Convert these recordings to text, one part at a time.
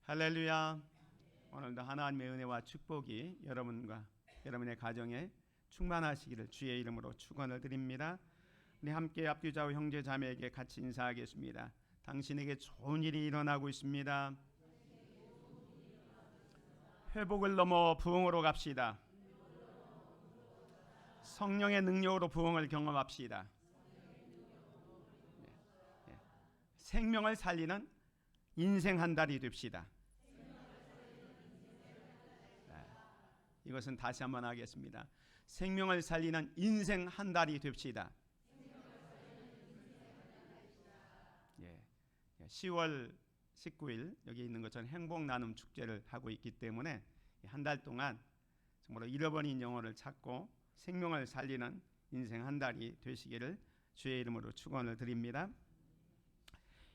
할렐루야. 오늘도 하나님의 은혜와 축복이 여러분과 여러분의 가정에 충만하시기를 주의 이름으로 축원을 드립니다. 우리 함께 앞뒤좌우 형제 자매에게 같이 인사하겠습니다. 당신에게 좋은 일이 일어나고 있습니다. 회복을 넘어 부흥으로 갑시다. 성령의 능력으로 부흥을 경험합시다. 생명을 살리는 인생 한 달이 됩시다. 이것은 다시 한번 하겠습니다. 생명을 살리는 인생 한 달이 됩시다. 10월 19일 여기 있는 것처럼 행복 나눔 축제를 하고 있기 때문에 한 달 동안 정말 잃어버린 영혼을 찾고 생명을 살리는 인생 한 달이 되시기를 주의 이름으로 축원을 드립니다.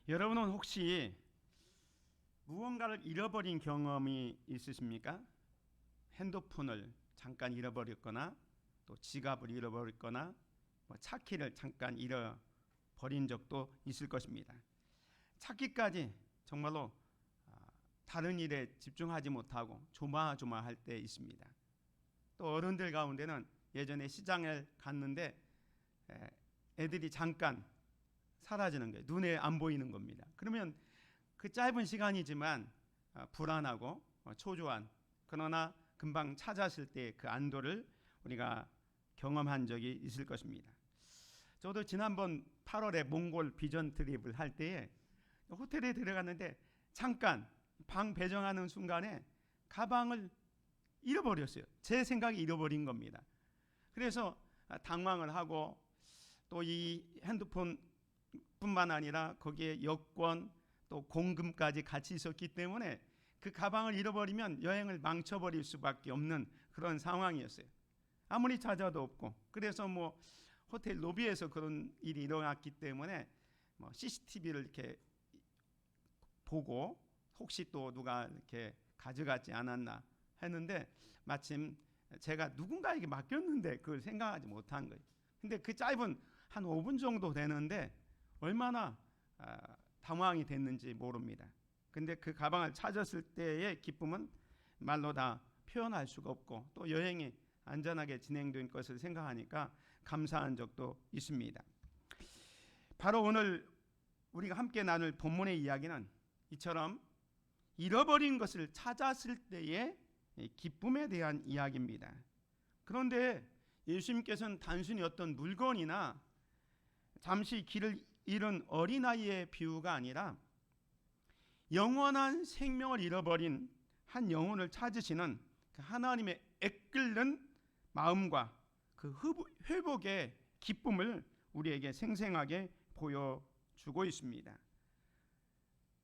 여러분은 혹시 무언가를 잃어버린 경험이 있으십니까? 핸드폰을 잠깐 잃어버렸거나 또 지갑을 잃어버렸거나 차키를 잠깐 잃어버린 적도 있을 것입니다. 찾기까지 정말로 다른 일에 집중하지 못하고 조마조마할 때 있습니다. 또 어른들 가운데는 예전에 시장을 갔는데 애들이 잠깐 사라지는 거예요. 눈에 안 보이는 겁니다. 그러면 그 짧은 시간이지만 불안하고 초조한, 그러나 금방 찾았을 때 그 안도를 우리가 경험한 적이 있을 것입니다. 저도 지난번 8월에 몽골 비전 트립을 할 때에 호텔에 들어갔는데 잠깐 방 배정하는 순간에 가방을 잃어버렸어요. 제 생각에 잃어버린 겁니다. 그래서 당황을 하고 또 이 핸드폰뿐만 아니라 거기에 여권 또 공금까지 같이 있었기 때문에 그 가방을 잃어버리면 여행을 망쳐버릴 수밖에 없는 그런 상황이었어요. 아무리 찾아도 없고, 그래서 호텔 로비에서 그런 일이 일어났기 때문에 CCTV를 이렇게 보고 혹시 또 누가 이렇게 가져가지 않았나 했는데 마침 제가 누군가에게 맡겼는데 그걸 생각하지 못한 거예요. 근데 그 짧은 한 5분 정도 되는데 얼마나 당황이 됐는지 모릅니다. 근데 그 가방을 찾았을 때의 기쁨은 말로 다 표현할 수가 없고 또 여행이 안전하게 진행된 것을 생각하니까 감사한 적도 있습니다. 바로 오늘 우리가 함께 나눌 본문의 이야기는 이처럼 잃어버린 것을 찾았을 때의 기쁨에 대한 이야기입니다. 그런데 예수님께서는 단순히 어떤 물건이나 잠시 길을 잃은 어린아이의 비유가 아니라 영원한 생명을 잃어버린 한 영혼을 찾으시는 그 하나님의 애끓는 마음과 그 회복의 기쁨을 우리에게 생생하게 보여주고 있습니다.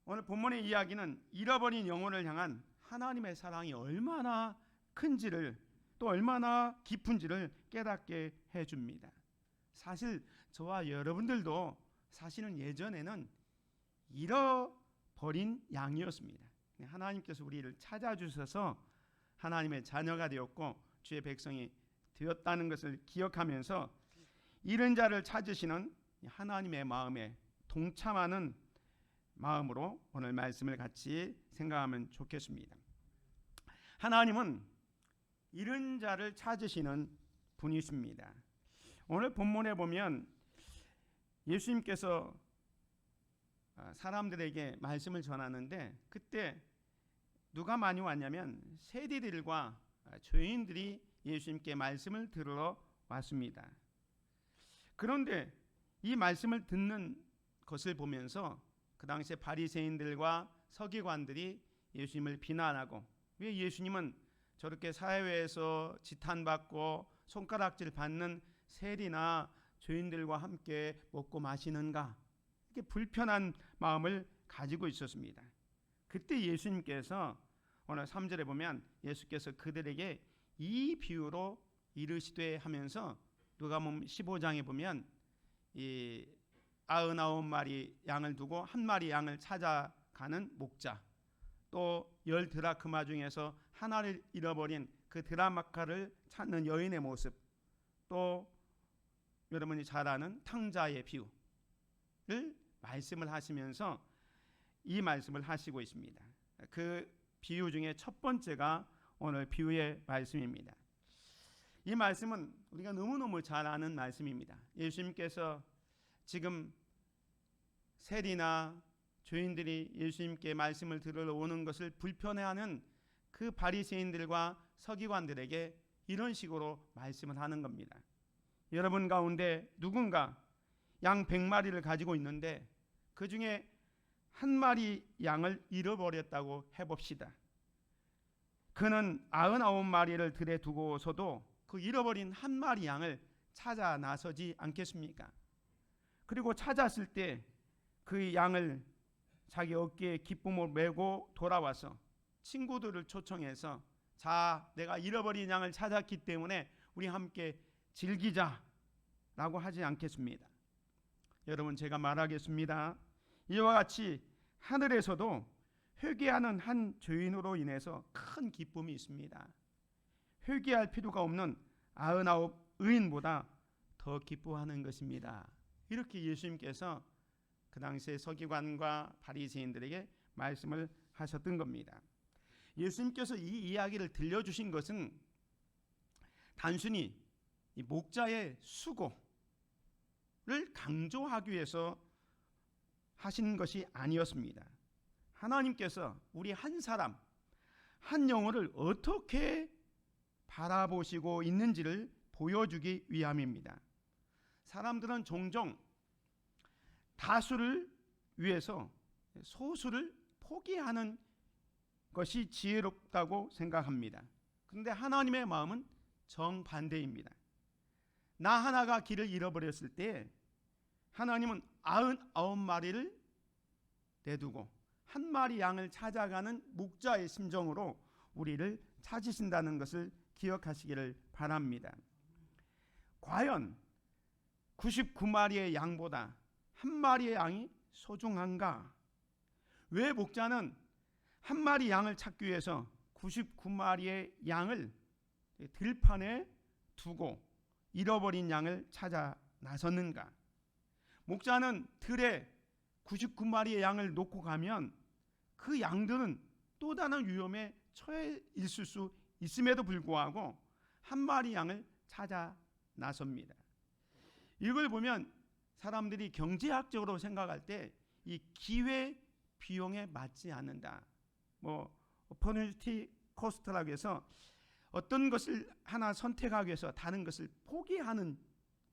오늘 본문의 이야기는 잃어버린 영혼을 향한 하나님의 사랑이 얼마나 큰지를 또 얼마나 깊은지를 깨닫게 해줍니다. 사실 저와 여러분들도 사실은 예전에는 잃어버린 양이었습니다. 하나님께서 우리를 찾아주셔서 하나님의 자녀가 되었고 주의 백성이 되었다는 것을 기억하면서 잃은 자를 찾으시는 하나님의 마음에 동참하는 마음으로 오늘 말씀을 같이 생각하면 좋겠습니다. 하나님은 잃은 자를 찾으시는 분이십니다. 오늘 본문에 보면 예수님께서 사람들에게 말씀을 전하는데 그때 누가 많이 왔냐면 세리들과 죄인들이 예수님께 말씀을 들으러 왔습니다. 그런데 이 말씀을 듣는 것을 보면서 그 당시에 바리새인들과 서기관들이 예수님을 비난하고 왜 예수님은 저렇게 사회에서 지탄받고 손가락질 받는 세리나 죄인들과 함께 먹고 마시는가, 이렇게 불편한 마음을 가지고 있었습니다. 그때 예수님께서 오늘 3절에 보면 예수께서 그들에게 이 비유로 이르시되 하면서 누가복음 15장에 보면 이 99마리 양을 두고 한 마리 양을 찾아가는 목자, 또 10 드라크마 중에서 하나를 잃어버린 그 드라마카를 찾는 여인의 모습, 또 여러분이 잘 아는 탕자의 비유를 말씀을 하시면서 이 말씀을 하시고 있습니다. 그 비유 중에 첫 번째가 오늘 비유의 말씀입니다. 이 말씀은 우리가 너무너무 잘 아는 말씀입니다. 예수님께서 지금 세리나 죄인들이 예수님께 말씀을 들으러 오는 것을 불편해하는 그 바리새인들과 서기관들에게 이런 식으로 말씀을 하는 겁니다. 여러분 가운데 누군가 양 100마리를 가지고 있는데 그 중에 한 마리 양을 잃어버렸다고 해봅시다. 그는 99마리를 들에 두고서도 그 잃어버린 한 마리 양을 찾아 나서지 않겠습니까? 그리고 찾았을 때 그 양을 자기 어깨에 기쁨을 메고 돌아와서 친구들을 초청해서 자, 내가 잃어버린 양을 찾았기 때문에 우리 함께 즐기자라고 하지 않겠습니다. 여러분, 제가 말하겠습니다. 이와 같이 하늘에서도 회개하는 한 죄인으로 인해서 큰 기쁨이 있습니다. 회개할 필요가 없는 99 의인보다 더 기뻐하는 것입니다. 이렇게 예수님께서 그 당시에 서기관과 바리새인들에게 말씀을 하셨던 겁니다. 예수님께서 이 이야기를 들려주신 것은 단순히 이 목자의 수고를 강조하기 위해서 하신 것이 아니었습니다. 하나님께서 우리 한 사람, 한 영혼을 어떻게 바라보시고 있는지를 보여주기 위함입니다. 사람들은 종종 다수를 위해서 소수를 포기하는 것이 지혜롭다고 생각합니다. 그런데 하나님의 마음은 정반대입니다. 나 하나가 길을 잃어버렸을 때 하나님은 99마리를 내두고 한 마리 양을 찾아가는 목자의 심정으로 우리를 찾으신다는 것을 기억하시기를 바랍니다. 과연 99마리의 양보다 한 마리의 양이 소중한가? 왜 목자는 한 마리 양을 찾기 위해서 99마리의 양을 들판에 두고 잃어버린 양을 찾아 나섰는가? 목자는 들에 99마리의 양을 놓고 가면 그 양들은 또 다른 위험에 처해 있을 수 있음에도 불구하고 한 마리 양을 찾아 나섭니다. 이걸 보면 사람들이 경제학적으로 생각할 때 이 기회 비용에 맞지 않는다. opportunity cost라고 해서 어떤 것을 하나 선택하기 위해서 다른 것을 포기하는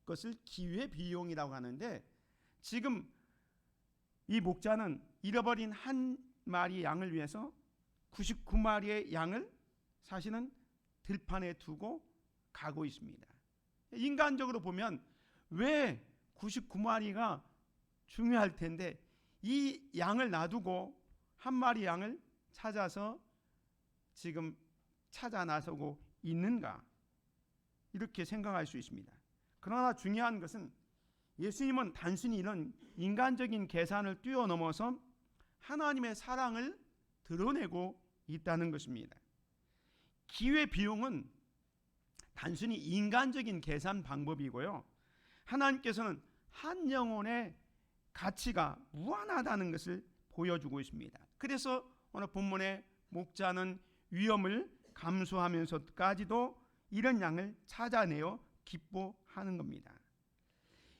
것을 기회 비용이라고 하는데, 지금 이 목자는 잃어버린 한 마리 양을 위해서 99마리의 양을 사실은 들판에 두고 가고 있습니다. 인간적으로 보면 왜 99마리가 중요할 텐데 이 양을 놔두고 한 마리 양을 찾아서 지금 찾아 나서고 있는가, 이렇게 생각할 수 있습니다. 그러나 중요한 것은 예수님은 단순히 이런 인간적인 계산을 뛰어넘어서 하나님의 사랑을 드러내고 있다는 것입니다. 기회 비용은 단순히 인간적인 계산 방법이고요, 하나님께서는 한 영혼의 가치가 무한하다는 것을 보여주고 있습니다. 그래서 오늘 본문의 목자는 위험을 감수하면서까지도 이런 양을 찾아내어 기뻐하는 겁니다.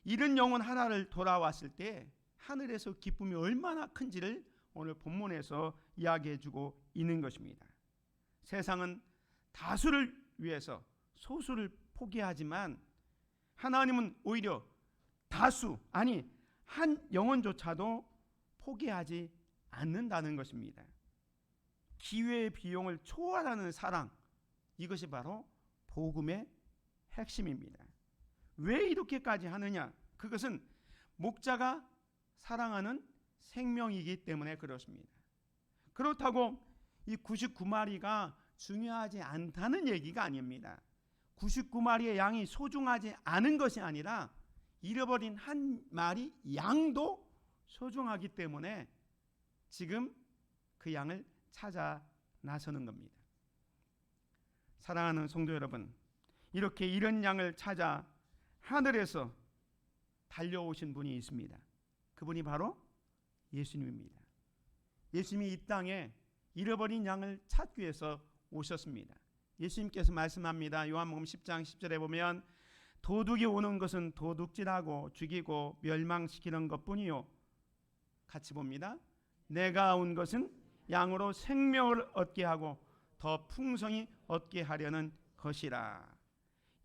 이런 영혼 하나를 돌아왔을 때 하늘에서 기쁨이 얼마나 큰지를 오늘 본문에서 이야기해주고 있는 것입니다. 세상은 다수를 위해서 소수를 포기하지만 하나님은 오히려 다수, 아니 한 영혼조차도 포기하지 않는다는 것입니다. 기회의 비용을 초월하는 사랑, 이것이 바로 복음의 핵심입니다. 왜 이렇게까지 하느냐? 그것은 목자가 사랑하는 생명이기 때문에 그렇습니다. 그렇다고 이 99마리가 중요하지 않다는 얘기가 아닙니다. 99마리의 양이 소중하지 않은 것이 아니라 잃어버린 한 마리 양도 소중하기 때문에 지금 그 양을 찾아 나서는 겁니다. 사랑하는 성도 여러분, 이렇게 이런 양을 찾아 하늘에서 달려오신 분이 있습니다. 그분이 바로 예수님입니다. 예수님이 이 땅에 잃어버린 양을 찾기 위해서 오셨습니다. 예수님께서 말씀합니다. 요한복음 10장 10절에 보면 도둑이 오는 것은 도둑질하고 죽이고 멸망시키는 것뿐이요. 같이 봅니다. 내가 온 것은 양으로 생명을 얻게 하고 더 풍성히 얻게 하려는 것이라.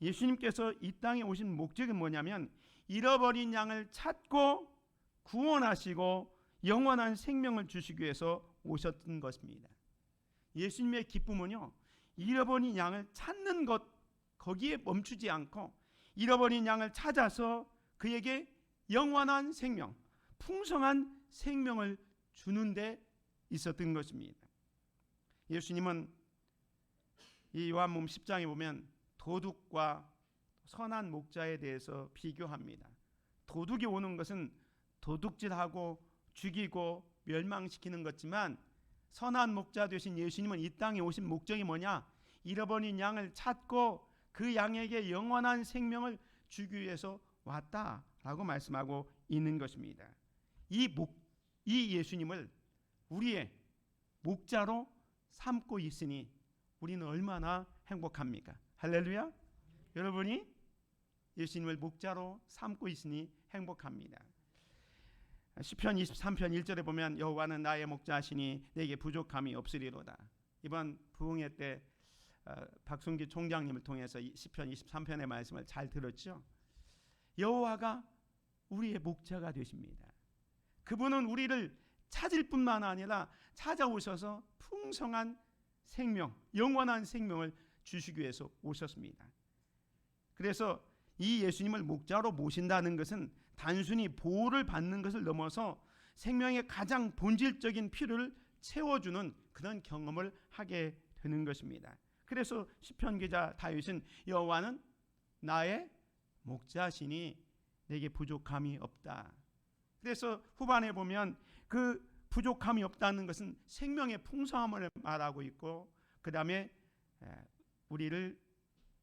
예수님께서 이 땅에 오신 목적이 뭐냐면 잃어버린 양을 찾고 구원하시고 영원한 생명을 주시기 위해서 오셨던 것입니다. 예수님의 기쁨은요, 잃어버린 양을 찾는 것 거기에 멈추지 않고 잃어버린 양을 찾아서 그에게 영원한 생명, 풍성한 생명을 주는 데 있었던 것입니다. 예수님은 이 요한복음 10장에 보면 도둑과 선한 목자에 대해서 비교합니다. 도둑이 오는 것은 도둑질하고 죽이고 멸망시키는 것지만 선한 목자 되신 예수님은 이 땅에 오신 목적이 뭐냐? 잃어버린 양을 찾고 그 양에게 영원한 생명을 주기 위해서 왔다라고 말씀하고 있는 것입니다. 이 예수님을 우리의 목자로 삼고 있으니 우리는 얼마나 행복합니까? 할렐루야. 여러분이 예수님을 목자로 삼고 있으니 행복합니다. 시편 23편 1절에 보면 여호와는 나의 목자시니 내게 부족함이 없으리로다. 이번 부흥회 때 박순기 총장님을 통해서 시편 23편의 말씀을 잘 들었죠. 여호와가 우리의 목자가 되십니다. 그분은 우리를 찾을 뿐만 아니라 찾아오셔서 풍성한 생명, 영원한 생명을 주시기 위해서 오셨습니다. 그래서 이 예수님을 목자로 모신다는 것은 단순히 보호를 받는 것을 넘어서 생명의 가장 본질적인 필요를 채워주는 그런 경험을 하게 되는 것입니다. 그래서 시편 기자 다윗은 여호와는 나의 목자시니 내게 부족함이 없다. 그래서 후반에 보면 그 부족함이 없다는 것은 생명의 풍성함을 말하고 있고, 그 다음에 우리를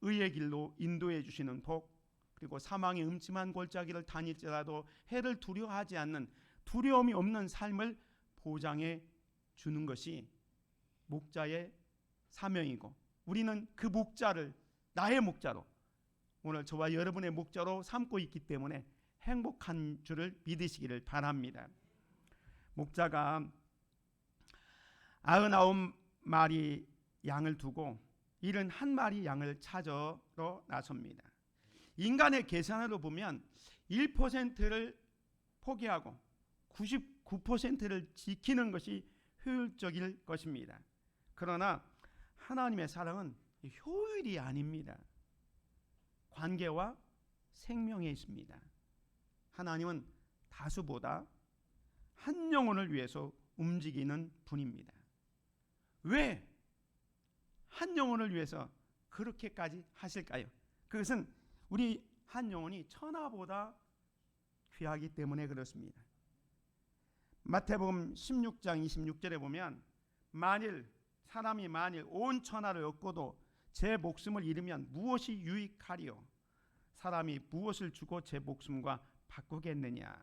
의의 길로 인도해 주시는 복, 그리고 사망의 음침한 골짜기를 다닐지라도 해를 두려워하지 않는 두려움이 없는 삶을 보장해 주는 것이 목자의 사명이고, 우리는 그 목자를 나의 목자로, 오늘 저와 여러분의 목자로 삼고 있기 때문에 행복한 줄을 믿으시기를 바랍니다. 목자가 99마리 양을 두고 71마리 양을 찾으러 나섭니다. 인간의 계산으로 보면 1%를 포기하고 99%를 지키는 것이 효율적일 것입니다. 그러나 하나님의 사랑은 효율이 아닙니다. 관계와 생명에 있습니다. 하나님은 다수보다 한 영혼을 위해서 움직이는 분입니다. 왜 한 영혼을 위해서 그렇게까지 하실까요? 그것은 우리 한 영혼이 천하보다 귀하기 때문에 그렇습니다. 마태복음 16장 26절에 보면 사람이 만일 온 천하를 얻고도 제 목숨을 잃으면 무엇이 유익하리요? 사람이 무엇을 주고 제 목숨과 바꾸겠느냐?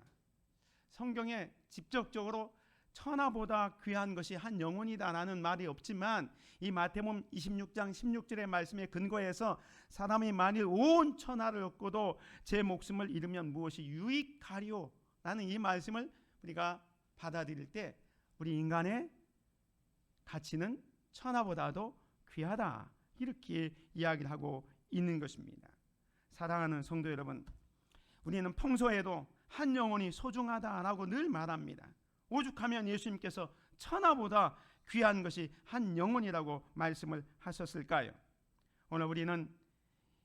성경에 직접적으로 천하보다 귀한 것이 한 영혼이다라는 말이 없지만 이 마태복음 26장 16절의 말씀에 근거해서 사람이 만일 온 천하를 얻고도 제 목숨을 잃으면 무엇이 유익하리요? 라는 이 말씀을 우리가 받아들일 때 우리 인간의 가치는 천하보다도 귀하다, 이렇게 이야기를 하고 있는 것입니다. 사랑하는 성도 여러분, 우리는 평소에도 한 영혼이 소중하다라고 늘 말합니다. 오죽하면 예수님께서 천하보다 귀한 것이 한 영혼이라고 말씀을 하셨을까요? 오늘 우리는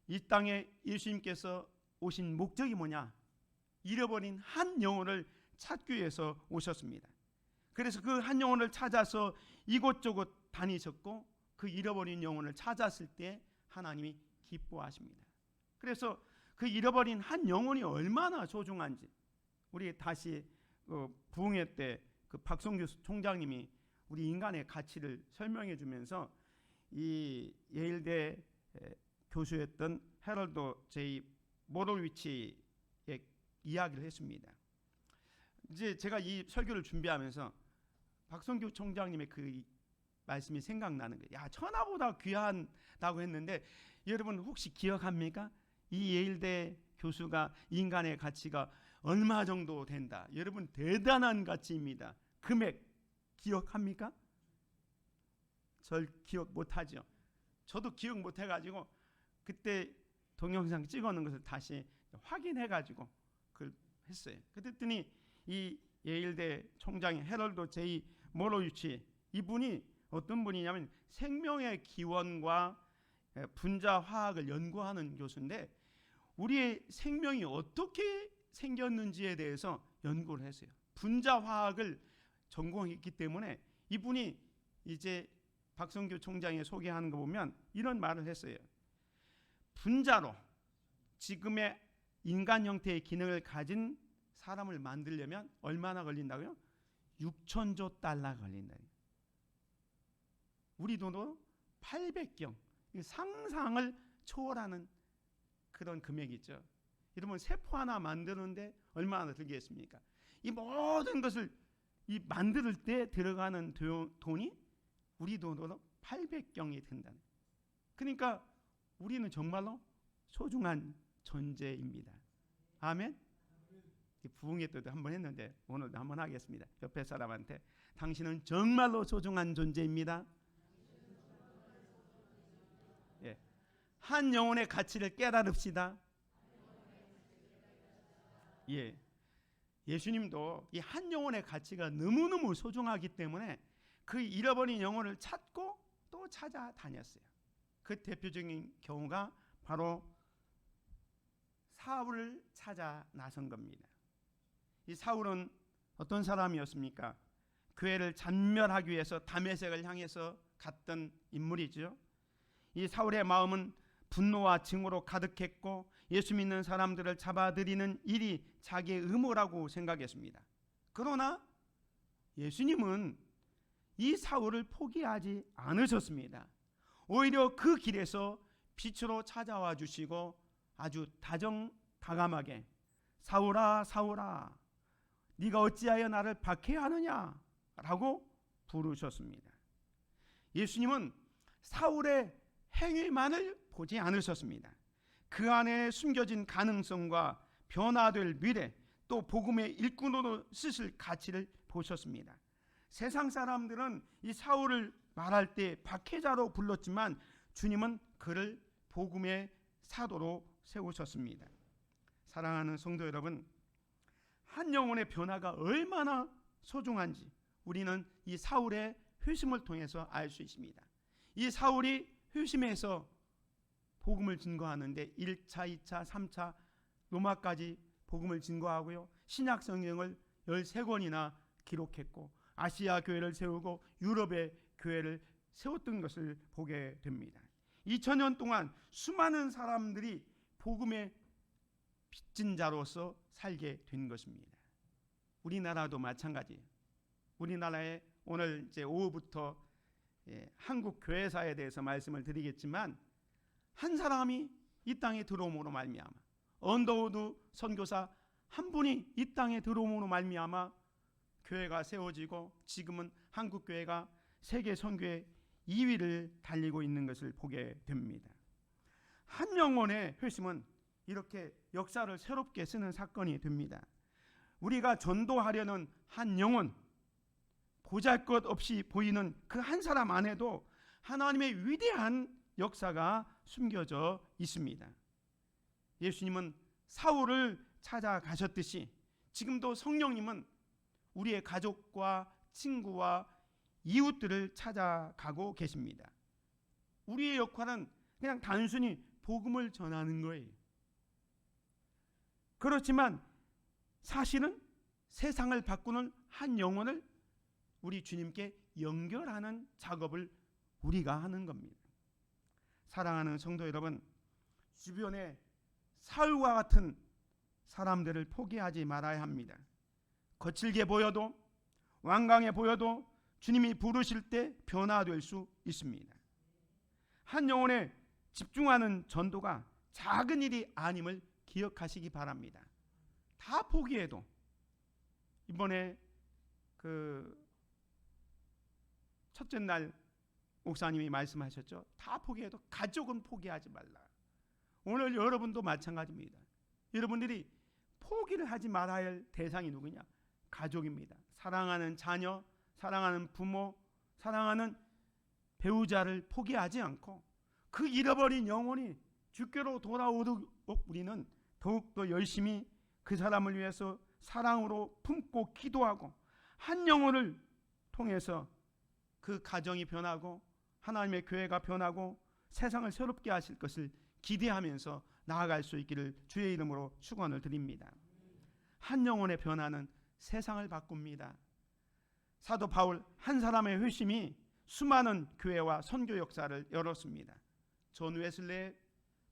이 땅에 예수님께서 오신 목적이 뭐냐? 잃어버린 한 영혼을 찾기 위해서 오셨습니다. 그래서 그 한 영혼을 찾아서 이곳저곳 다니셨고, 그 잃어버린 영혼을 찾았을 때 하나님이 기뻐하십니다. 그래서 그 잃어버린 한 영혼이 얼마나 소중한지 우리 다시 부흥회 때 그 박성규 총장님이 우리 인간의 가치를 설명해 주면서 이 예일대 교수였던 헤럴드 J. 모로위치의 이야기를 했습니다. 이제 제가 이 설교를 준비하면서 박성규 총장님의 그 말씀이 생각나는 거예요. 야, 천하보다 귀하다고 했는데 여러분 혹시 기억합니까? 이 예일대 교수가 인간의 가치가 얼마 정도 된다. 여러분 대단한 가치입니다. 금액 기억합니까? 절 기억 못하죠. 저도 기억 못해가지고 그때 동영상 찍어놓은 것을 다시 확인해가지고 그걸 했어요. 그랬더니 이 예일대 총장이 헤럴드 제이 모로유치, 이분이 어떤 분이냐면 생명의 기원과 분자 화학을 연구하는 교수인데 우리의 생명이 어떻게 생겼는지에 대해서 연구를 했어요. 분자 화학을 전공했기 때문에 이분이 이제 박성규 총장이 소개하는 거 보면 이런 말을 했어요. 분자로 지금의 인간 형태의 기능을 가진 사람을 만들려면 얼마나 걸린다고요? 6천조 달러 걸린다. 우리 돈으로 800경, 상상을 초월하는 그런 금액이죠. 여러분 세포 하나 만드는데 얼마나 들겠습니까? 이 모든 것을 이 만들 때 들어가는 돈이 우리 돈으로 800경이 된다는. 그러니까 우리는 정말로 소중한 존재입니다. 아멘. 부흥회 때도 한번 했는데 오늘도 한번 하겠습니다. 옆에 사람한테 당신은 정말로 소중한 존재입니다. 예. 한 영혼의 가치를 깨달읍시다. 예. 예수님도 이 한 영혼의 가치가 너무너무 소중하기 때문에 그 잃어버린 영혼을 찾고 또 찾아다녔어요. 그 대표적인 경우가 바로 사울을 찾아 나선 겁니다. 이 사울은 어떤 사람이었습니까? 교회를 잔멸하기 위해서 다메섹을 향해서 갔던 인물이죠. 이 사울의 마음은 분노와 증오로 가득했고 예수 믿는 사람들을 잡아들이는 일이 자기의 의무라고 생각했습니다. 그러나 예수님은 이 사울을 포기하지 않으셨습니다. 오히려 그 길에서 빛으로 찾아와 주시고 아주 다정다감하게 사울아 사울아 네가 어찌하여 나를 박해하느냐 라고 부르셨습니다. 예수님은 사울의 행위만을 보지 않으셨습니다. 그 안에 숨겨진 가능성과 변화될 미래, 또 복음의 일꾼으로 쓰실 가치를 보셨습니다. 세상 사람들은 이 사울을 말할 때 박해자로 불렀지만 주님은 그를 복음의 사도로 세우셨습니다. 사랑하는 성도 여러분, 한 영혼의 변화가 얼마나 소중한지 우리는 이 사울의 회심을 통해서 알 수 있습니다. 이 사울이 회심해서 복음을 증거하는데 1차, 2차, 3차 로마까지 복음을 증거하고요. 신약 성경을 13권이나 기록했고 아시아 교회를 세우고 유럽의 교회를 세웠던 것을 보게 됩니다. 2000년 동안 수많은 사람들이 복음의 빚진 자로서 살게 된 것입니다. 우리나라도 마찬가지예요. 우리나라에 오늘 이제 오후부터 한국 교회사에 대해서 말씀을 드리겠지만 한 사람이 이 땅에 들어옴으로 말미암아 언더우드 선교사 한 분이 이 땅에 들어옴으로 말미암아 교회가 세워지고 지금은 한국 교회가 세계 선교의 2위를 달리고 있는 것을 보게 됩니다. 한 영혼의 회심은 이렇게 역사를 새롭게 쓰는 사건이 됩니다. 우리가 전도하려는 한 영혼, 보잘것없이 보이는 그 한 사람 안에도 하나님의 위대한 역사가 숨겨져 있습니다. 예수님은 사울을 찾아가셨듯이 지금도 성령님은 우리의 가족과 친구와 이웃들을 찾아가고 계십니다. 우리의 역할은 그냥 단순히 복음을 전하는 거예요. 그렇지만 사실은 세상을 바꾸는 한 영혼을 우리 주님께 연결하는 작업을 우리가 하는 겁니다. 사랑하는 성도 여러분, 주변에 사울과 같은 사람들을 포기하지 말아야 합니다. 거칠게 보여도 완강해 보여도 주님이 부르실 때 변화될 수 있습니다. 한 영혼에 집중하는 전도가 작은 일이 아님을 기억하시기 바랍니다. 다 포기해도 이번에 그 첫째 날 목사님이 말씀하셨죠. 다 포기해도 가족은 포기하지 말라. 오늘 여러분도 마찬가지입니다. 여러분들이 포기를 하지 말아야 할 대상이 누구냐? 가족입니다. 사랑하는 자녀, 사랑하는 부모, 사랑하는 배우자를 포기하지 않고 그 잃어버린 영혼이 주께로 돌아오도록 우리는 더욱더 열심히 그 사람을 위해서 사랑으로 품고 기도하고 한 영혼을 통해서 그 가정이 변하고 하나님의 교회가 변하고 세상을 새롭게 하실 것을 기대하면서 나아갈 수 있기를 주의 이름으로 축원을 드립니다. 한 영혼의 변화는 세상을 바꿉니다. 사도 바울 한 사람의 회심이 수많은 교회와 선교 역사를 열었습니다. 존 웨슬레,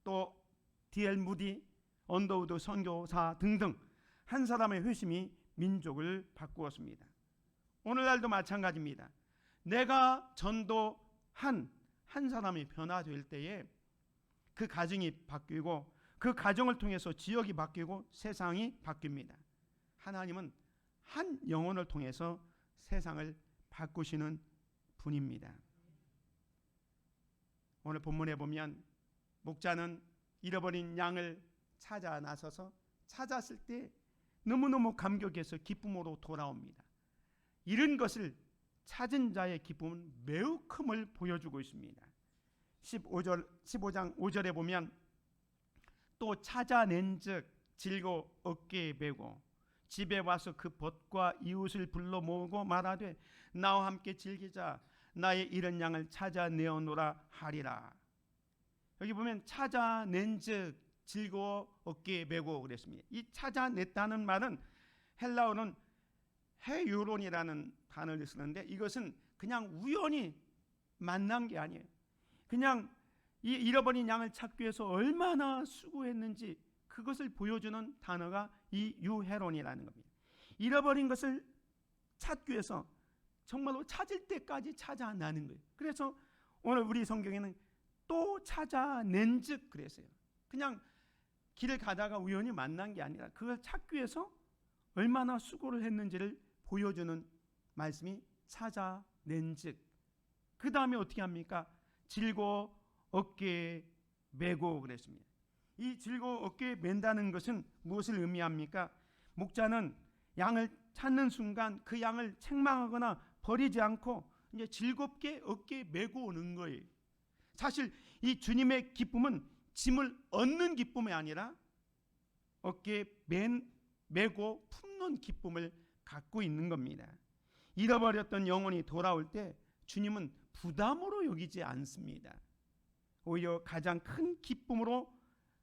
또 D.L. 무디, 언더우드 선교사 등등 한 사람의 회심이 민족을 바꾸었습니다. 오늘날도 마찬가지입니다. 내가 전도한 한 사람이 변화될 때에 그 가정이 바뀌고 그 가정을 통해서 지역이 바뀌고 세상이 바뀝니다. 하나님은 한 영혼을 통해서 세상을 바꾸시는 분입니다. 오늘 본문에 보면 목자는 잃어버린 양을 찾아 나서서 찾았을 때 너무너무 감격해서 기쁨으로 돌아옵니다. 잃은 것을 찾은 자의 기쁨은 매우 큼을 보여주고 있습니다. 15장 5절에 보면 또 찾아낸즉 질고 어깨에 메고 집에 와서 그 벗과 이웃을 불러 모으고 말하되 나와 함께 즐기자 나의 잃은 양을 찾아내어노라 하리라. 여기 보면 찾아낸즉 질고 어깨에 메고 그랬습니다. 이 찾아냈다는 말은 헬라어는 헤유론이라는 단어를 쓰는데 이것은 그냥 우연히 만난 게 아니에요. 그냥 이 잃어버린 양을 찾기 위해서 얼마나 수고했는지 그것을 보여주는 단어가 이 유헤론이라는 겁니다. 잃어버린 것을 찾기 위해서 정말로 찾을 때까지 찾아나는 거예요. 그래서 오늘 우리 성경에는 또 찾아낸즉 그랬어요. 그냥 길을 가다가 우연히 만난 게 아니라 그걸 찾기 위해서 얼마나 수고를 했는지를 보여주는 말씀이 찾아낸즉. 그 다음에 어떻게 합니까? 질고 어깨에 메고 그랬습니다. 이 질고 어깨에 맨다는 것은 무엇을 의미합니까? 목자는 양을 찾는 순간 그 양을 책망하거나 버리지 않고 이제 즐겁게 어깨에 메고 오는 거예요. 사실 이 주님의 기쁨은 짐을 얻는 기쁨이 아니라 어깨에 메고 품는 기쁨을 갖고 있는 겁니다. 잃어버렸던 영혼이 돌아올 때 주님은 부담으로 여기지 않습니다. 오히려 가장 큰 기쁨으로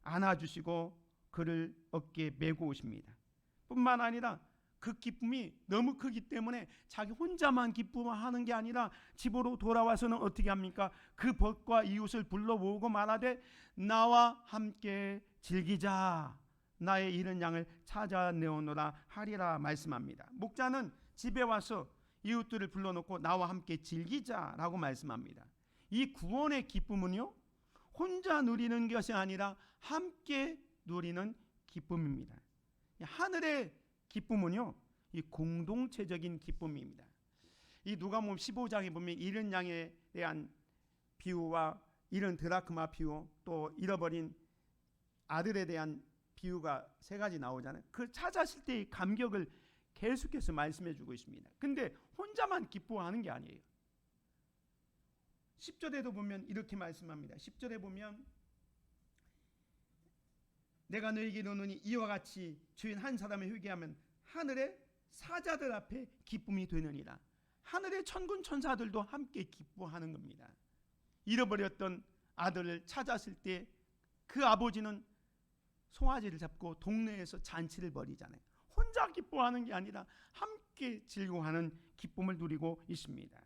안아주시고 그를 어깨에 메고 오십니다. 뿐만 아니라 그 기쁨이 너무 크기 때문에 자기 혼자만 기쁨하는 게 아니라 집으로 돌아와서는 어떻게 합니까? 그 벗과 이웃을 불러 모으고 말하되 나와 함께 즐기자 나의 잃은 양을 찾아내오노라 하리라 말씀합니다. 목자는 집에 와서 이웃들을 불러놓고 나와 함께 즐기자라고 말씀합니다. 이 구원의 기쁨은요 혼자 누리는 것이 아니라 함께 누리는 기쁨입니다. 하늘의 기쁨은요 이 공동체적인 기쁨입니다. 이 누가복음 15장에 보면 잃은 양에 대한 비유와 잃은 드라크마 비유 또 잃어버린 아들에 대한 비유가 세 가지 나오잖아요. 그 찾았을 때의 감격을 계속해서 말씀해 주고 있습니다. 근데 혼자만 기뻐하는 게 아니에요. 10절에도 보면 이렇게 말씀합니다. 10절에 보면 내가 너에게 이르노니 이와 같이 주인 한 사람의 회개하면 하늘의 사자들 앞에 기쁨이 되느니라. 하늘의 천군 천사들도 함께 기뻐하는 겁니다. 잃어버렸던 아들을 찾았을 때 그 아버지는 송아지를 잡고 동네에서 잔치를 벌이잖아요. 혼자 기뻐하는 게 아니라 함께 즐거워하는 기쁨을 누리고 있습니다.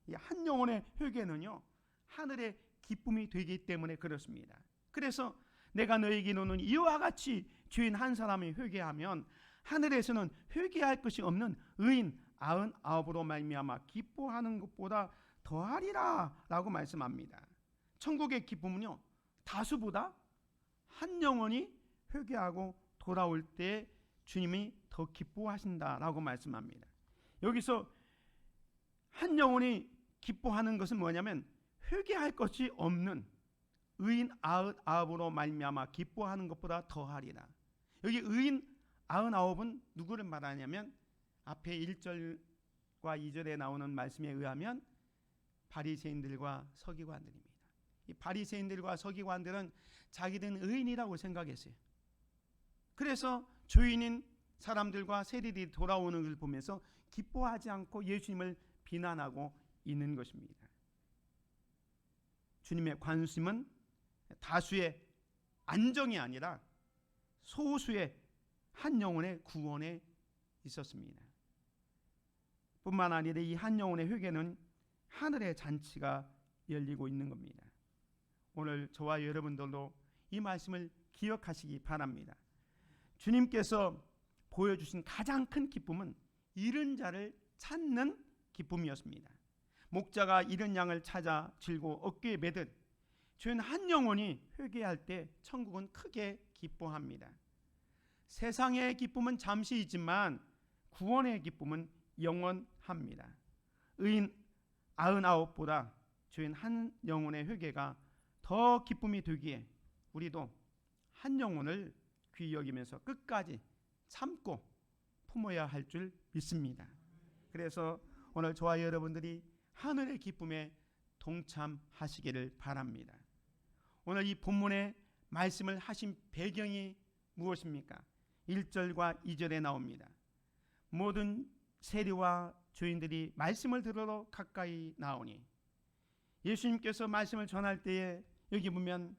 이 한 영혼의 회개는요 하늘의 기쁨이 되기 때문에 그렇습니다. 그래서 내가 너에게 이르노니 이와 같이 주인 한 사람이 회개하면 하늘에서는 회개할 것이 없는 의인 99으로 말미암아 기뻐하는 것보다 더하리라 라고 말씀합니다. 천국의 기쁨은요 다수보다 한 영혼이 회개하고 돌아올 때 주님이 더 기뻐하신다라고 말씀합니다. 여기서 한 영혼이 기뻐하는 것은 뭐냐면 회개할 것이 없는 의인 99으로 말미암아 기뻐하는 것보다 더하리라. 여기 의인 99은 누구를 말하냐면 앞에 1절과 2절에 나오는 말씀에 의하면 바리새인들과 서기관들입니다. 이 바리새인들과 서기관들은 자기들은 의인이라고 생각했어요. 그래서 죄인인 사람들과 세리들이 돌아오는 걸 보면서 기뻐하지 않고 예수님을 비난하고 있는 것입니다. 주님의 관심은 다수의 안정이 아니라 소수의 한 영혼의 구원에 있었습니다. 뿐만 아니라 이 한 영혼의 회개는 하늘의 잔치가 열리고 있는 겁니다. 오늘 저와 여러분들도 이 말씀을 기억하시기 바랍니다. 주님께서 보여주신 가장 큰 기쁨은 잃은 자를 찾는 기쁨이었습니다. 목자가 잃은 양을 찾아 들고 어깨에 매듯 죄인 한 영혼이 회개할 때 천국은 크게 기뻐합니다. 세상의 기쁨은 잠시이지만 구원의 기쁨은 영원합니다. 의인 99보다 죄인 한 영혼의 회개가 더 기쁨이 되기에 우리도 한 영혼을 귀히 여기면서 끝까지 참고 품어야 할 줄 믿습니다. 그래서 오늘 저와 여러분들이 하늘의 기쁨에 동참하시기를 바랍니다. 오늘 이 본문의 말씀을 하신 배경이 무엇입니까? 1절과 2절에 나옵니다. 모든 세리와 죄인들이 말씀을 들으러 가까이 나오니, 예수님께서 말씀을 전할 때에 여기 보면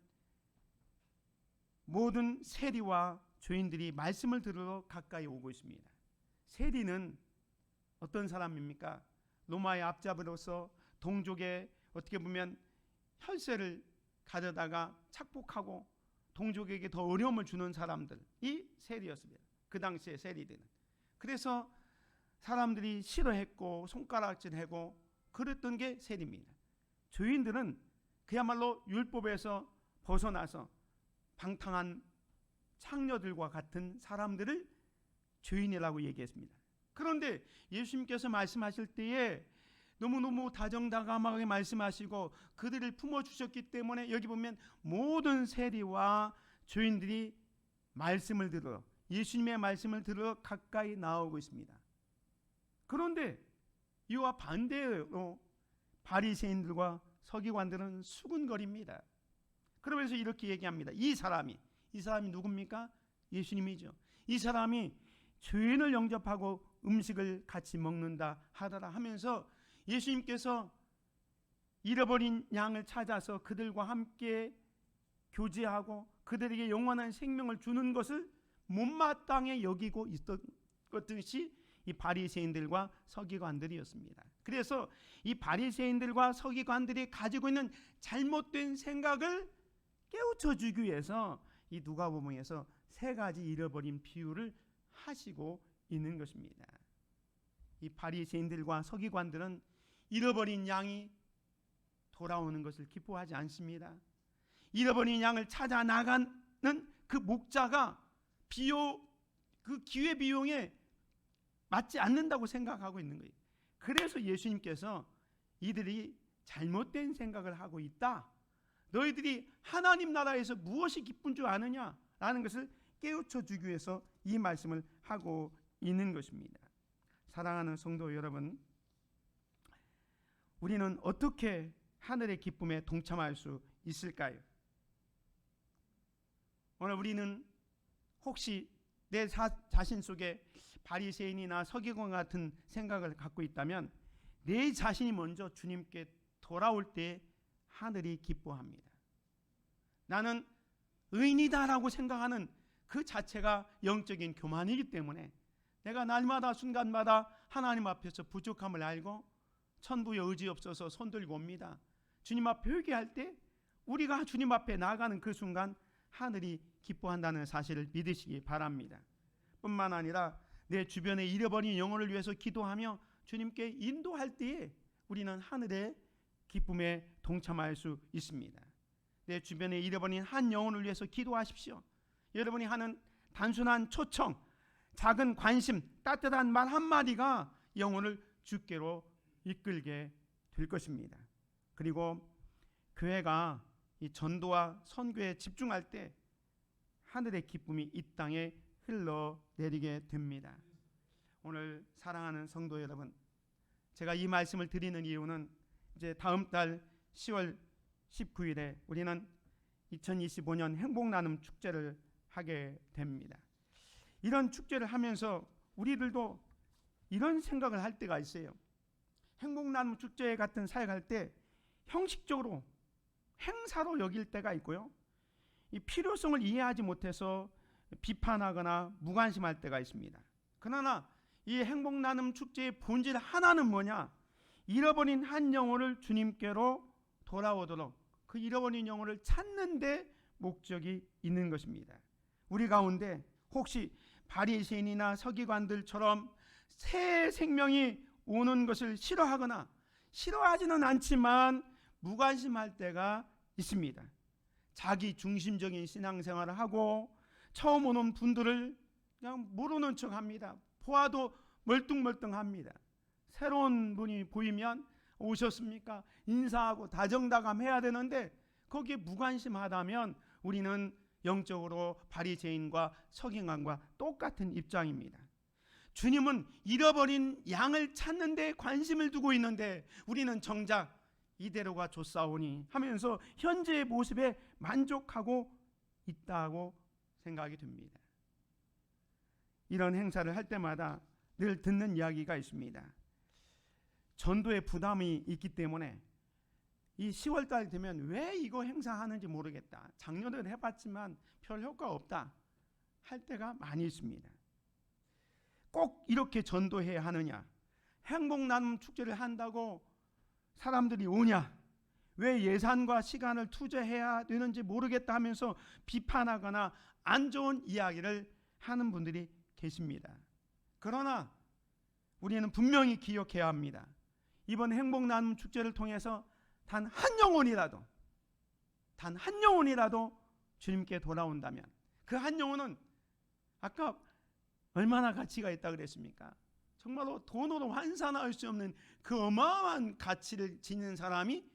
모든 세리와 죄인들이 말씀을 들으러 가까이 오고 있습니다. 세리는 어떤 사람입니까? 로마의 앞잡이로서 동족의 어떻게 보면 혈세를 가져다가 착복하고 동족에게 더 어려움을 주는 사람들이 세리였습니다. 그 당시의 세리들은. 그래서 사람들이 싫어했고 손가락질하고 그랬던 게 세리입니다. 죄인들은 그야말로 율법에서 벗어나서 방탕한 창녀들과 같은 사람들을 죄인이라고 얘기했습니다. 그런데 예수님께서 말씀하실 때에 너무너무 다정다감하게 말씀하시고 그들을 품어주셨기 때문에 여기 보면 모든 세리와 죄인들이 말씀을 들어 예수님의 말씀을 들어 가까이 나오고 있습니다. 그런데 이와 반대로 바리새인들과 서기관들은 수군거립니다. 그러면서 이렇게 얘기합니다. 이 사람이 누굽니까? 예수님이죠. 이 사람이 죄인을 영접하고 음식을 같이 먹는다 하더라 하면서 예수님께서 잃어버린 양을 찾아서 그들과 함께 교제하고 그들에게 영원한 생명을 주는 것을 못마땅해 여기고 있던 것이 이 바리새인들과 서기관들이었습니다. 그래서 이 바리새인들과 서기관들이 가지고 있는 잘못된 생각을 깨우쳐 주기 위해서 이 누가복음에서 세 가지 잃어버린 비유를 하시고 있는 것입니다. 이 바리새인들과 서기관들은 잃어버린 양이 돌아오는 것을 기뻐하지 않습니다. 잃어버린 양을 찾아 나가는 그 목자가 그 기회 비용에 맞지 않는다고 생각하고 있는 거예요. 그래서 예수님께서 이들이 잘못된 생각을 하고 있다. 너희들이 하나님 나라에서 무엇이 기쁜 줄 아느냐? 라는 것을 깨우쳐 주기 위해서 이 말씀을 하고 있는 것입니다. 사랑하는 성도 여러분, 우리는 어떻게 하늘의 기쁨에 동참할 수 있을까요? 오늘 우리는 혹시 내 자신 속에 바리새인이나 서기관 같은 생각을 갖고 있다면 내 자신이 먼저 주님께 돌아올 때 하늘이 기뻐합니다. 나는 의인이다라고 생각하는 그 자체가 영적인 교만이기 때문에 내가 날마다 순간마다 하나님 앞에서 부족함을 알고 천부에 의지 없어서 손들고 옵니다. 주님 앞에 회개할 때 우리가 주님 앞에 나가는 그 순간 하늘이 기뻐한다는 사실을 믿으시기 바랍니다. 뿐만 아니라 내 주변에 잃어버린 영혼을 위해서 기도하며 주님께 인도할 때에 우리는 하늘의 기쁨에 동참할 수 있습니다. 내 주변에 잃어버린 한 영혼을 위해서 기도하십시오. 여러분이 하는 단순한 초청, 작은 관심, 따뜻한 말 한마디가 영혼을 주께로 이끌게 될 것입니다. 그리고 교회가 이 전도와 선교에 집중할 때 하늘의 기쁨이 이 땅에 흘러내리게 됩니다. 오늘 사랑하는 성도 여러분, 제가 이 말씀을 드리는 이유는 이제 다음 달 10월 19일에 우리는 2025년 행복나눔 축제를 하게 됩니다. 이런 축제를 하면서 우리들도 이런 생각을 할 때가 있어요. 행복나눔 축제 같은 사역할 때 형식적으로 행사로 여길 때가 있고요, 이 필요성을 이해하지 못해서 비판하거나 무관심할 때가 있습니다. 그러나 이 행복나눔 축제의 본질 하나는 뭐냐? 잃어버린 한 영혼을 주님께로 돌아오도록 그 잃어버린 영혼을 찾는 데 목적이 있는 것입니다. 우리 가운데 혹시 바리새인이나 서기관들처럼 새 생명이 오는 것을 싫어하거나 싫어하지는 않지만 무관심할 때가 있습니다. 자기 중심적인 신앙생활을 하고 처음 오는 분들을 그냥 모르는 척합니다. 보아도 멀뚱멀뚱합니다. 새로운 분이 보이면 오셨습니까? 인사하고 다정다감해야 되는데 거기에 무관심하다면 우리는 영적으로 바리새인과 서기관과 똑같은 입장입니다. 주님은 잃어버린 양을 찾는 데 관심을 두고 있는데 우리는 정작 이대로가 좋사오니 하면서 현재의 모습에 만족하고 있다고 생각이 듭니다. 이런 행사를 할 때마다 늘 듣는 이야기가 있습니다. 전도에 부담이 있기 때문에 이 10월달 되면 왜 이거 행사하는지 모르겠다, 작년에도 해봤지만 별 효과 없다 할 때가 많이 있습니다. 꼭 이렇게 전도해야 하느냐, 행복나눔 축제를 한다고 사람들이 오냐, 왜 예산과 시간을 투자해야 되는지 모르겠다 하면서 비판하거나 안 좋은 이야기를 하는 분들이 계십니다. 그러나 우리는 분명히 기억해야 합니다. 이번 행복나눔 축제를 통해서 단 한 영혼이라도 주님께 돌아온다면 그 한 영혼은 아까 얼마나 가치가 있다 그랬습니까? 정말로 돈으로 환산할 수 없는 그 어마어마한 가치를 지닌 사람이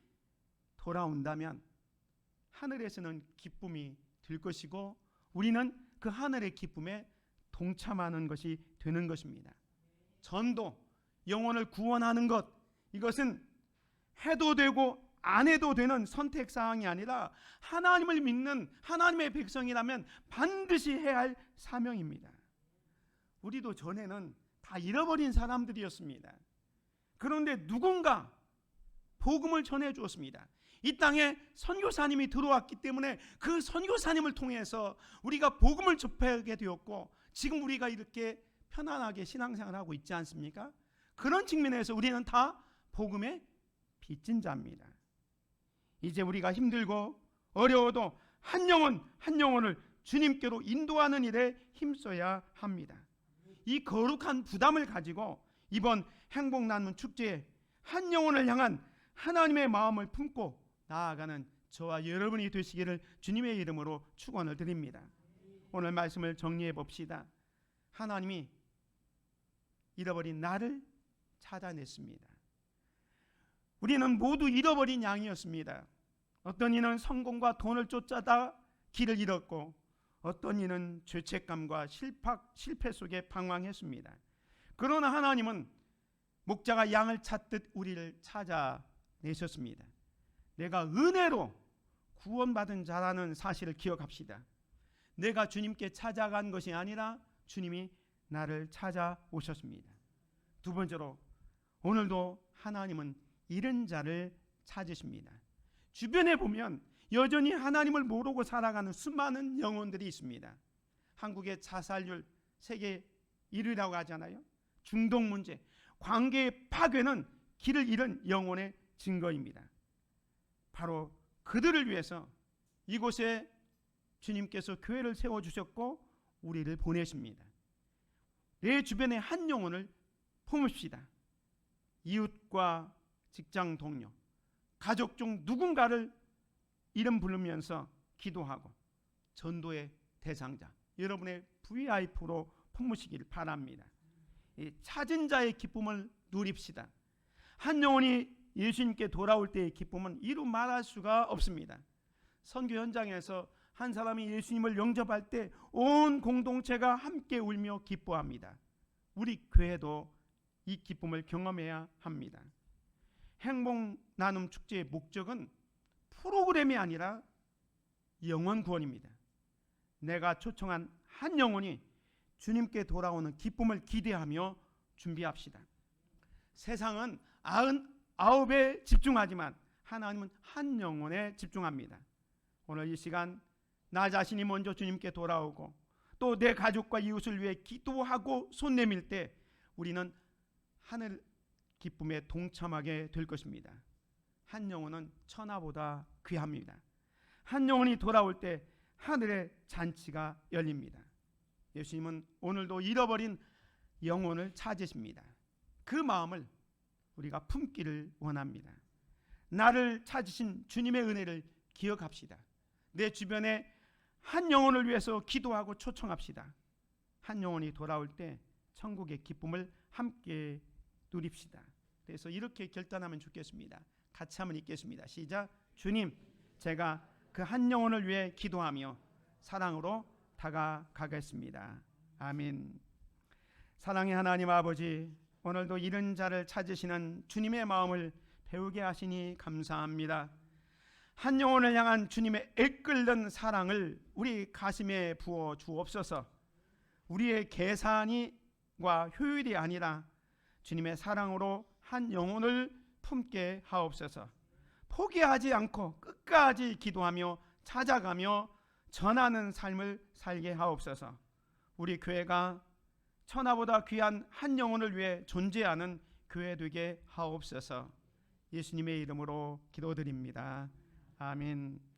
돌아온다면 하늘에서는 기쁨이 될 것이고 우리는 그 하늘의 기쁨에 동참하는 것이 되는 것입니다. 전도, 영혼을 구원하는 것, 이것은 해도 되고 안 해도 되는 선택사항이 아니라 하나님을 믿는 하나님의 백성이라면 반드시 해야 할 사명입니다. 우리도 전에는 다 잃어버린 사람들이었습니다. 그런데 누군가 복음을 전해 주었습니다. 이 땅에 선교사님이 들어왔기 때문에 그 선교사님을 통해서 우리가 복음을 접하게 되었고 지금 우리가 이렇게 편안하게 신앙생활을 하고 있지 않습니까? 그런 측면에서 우리는 다 복음의 빚진 자입니다. 이제 우리가 힘들고 어려워도 한 영혼을 주님께로 인도하는 일에 힘써야 합니다. 이 거룩한 부담을 가지고 이번 행복나눔 축제에 한 영혼을 향한 하나님의 마음을 품고 나아가는 저와 여러분이 되시기를 주님의 이름으로 축원을 드립니다. 오늘 말씀을 정리해 봅시다. 하나님이 잃어버린 나를 찾아냈습니다. 우리는 모두 잃어버린 양이었습니다. 어떤 이는 성공과 돈을 쫓아다 길을 잃었고 어떤 이는 죄책감과 실패 속에 방황했습니다. 그러나 하나님은 목자가 양을 찾듯 우리를 찾아내셨습니다. 내가 은혜로 구원받은 자라는 사실을 기억합시다. 내가 주님께 찾아간 것이 아니라 주님이 나를 찾아오셨습니다. 두 번째로 오늘도 하나님은 잃은 자를 찾으십니다. 주변에 보면 여전히 하나님을 모르고 살아가는 수많은 영혼들이 있습니다. 한국의 자살률 세계 1위라고 하잖아요. 중동 문제, 관계의 파괴는 길을 잃은 영혼의 증거입니다. 바로 그들을 위해서 이곳에 주님께서 교회를 세워주셨고 우리를 보내십니다. 내 주변에 한 영혼을 품읍시다. 이웃과 직장 동료, 가족 중 누군가를 이름 부르면서 기도하고 전도의 대상자, 여러분의 VIP로 품으시길 바랍니다. 찾은 자의 기쁨을 누립시다. 한 영혼이 예수님께 돌아올 때의 기쁨은 이루 말할 수가 없습니다. 선교 현장에서 한 사람이 예수님을 영접할 때 온 공동체가 함께 울며 기뻐합니다. 우리 교회도 이 기쁨을 경험해야 합니다. 행복 나눔 축제의 목적은 프로그램이 아니라 영혼 구원입니다. 내가 초청한 한 영혼이 주님께 돌아오는 기쁨을 기대하며 준비합시다. 세상은 99에 집중하지만 하나님은 한 영혼에 집중합니다. 오늘 이 시간 나 자신이 먼저 주님께 돌아오고 또 내 가족과 이웃을 위해 기도하고 손 내밀 때 우리는 하늘 기쁨에 동참하게 될 것입니다. 한 영혼은 천하보다 귀합니다. 한 영혼이 돌아올 때 하늘의 잔치가 열립니다. 예수님은 오늘도 잃어버린 영혼을 찾으십니다. 그 마음을 우리가 품기를 원합니다. 나를 찾으신 주님의 은혜를 기억합시다. 내 주변에 한 영혼을 위해서 기도하고 초청합시다. 한 영혼이 돌아올 때 천국의 기쁨을 함께 누립시다. 그래서 이렇게 결단하면 좋겠습니다. 같이 한번 읽겠습니다. 시작. 주님, 제가 그 한 영혼을 위해 기도하며 사랑으로 다가가겠습니다. 아멘. 사랑의 하나님 아버지, 오늘도 잃은 자를 찾으시는 주님의 마음을 배우게 하시니 감사합니다. 한 영혼을 향한 주님의 애끓는 사랑을 우리 가슴에 부어 주옵소서. 우리의 계산과 효율이 아니라 주님의 사랑으로 한 영혼을 품게 하옵소서. 포기하지 않고 끝까지 기도하며 찾아가며 전하는 삶을 살게 하옵소서. 우리 교회가 천하보다 귀한 한 영혼을 위해 존재하는 교회 되게 하옵소서. 예수님의 이름으로 기도드립니다. 아멘.